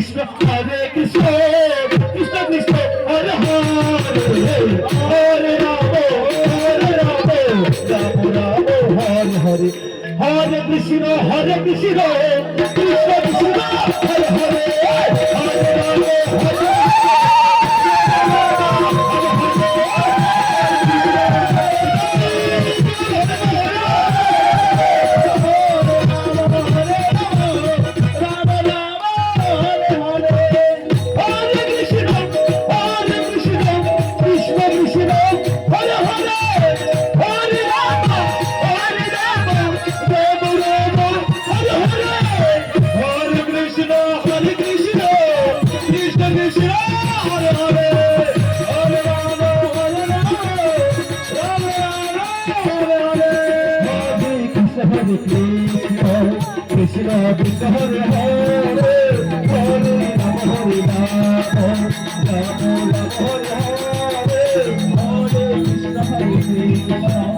Krishna Krishna Krishna Hare Hare Ram Ram Ram Hare Hare Hare Krishna Krishna Krishna Hare Hare Hare Ram Hare Krishna Krishna Hare Hare Hare Rama Hare Rama Rama Hare Hare Hare Krishna Hare Krishna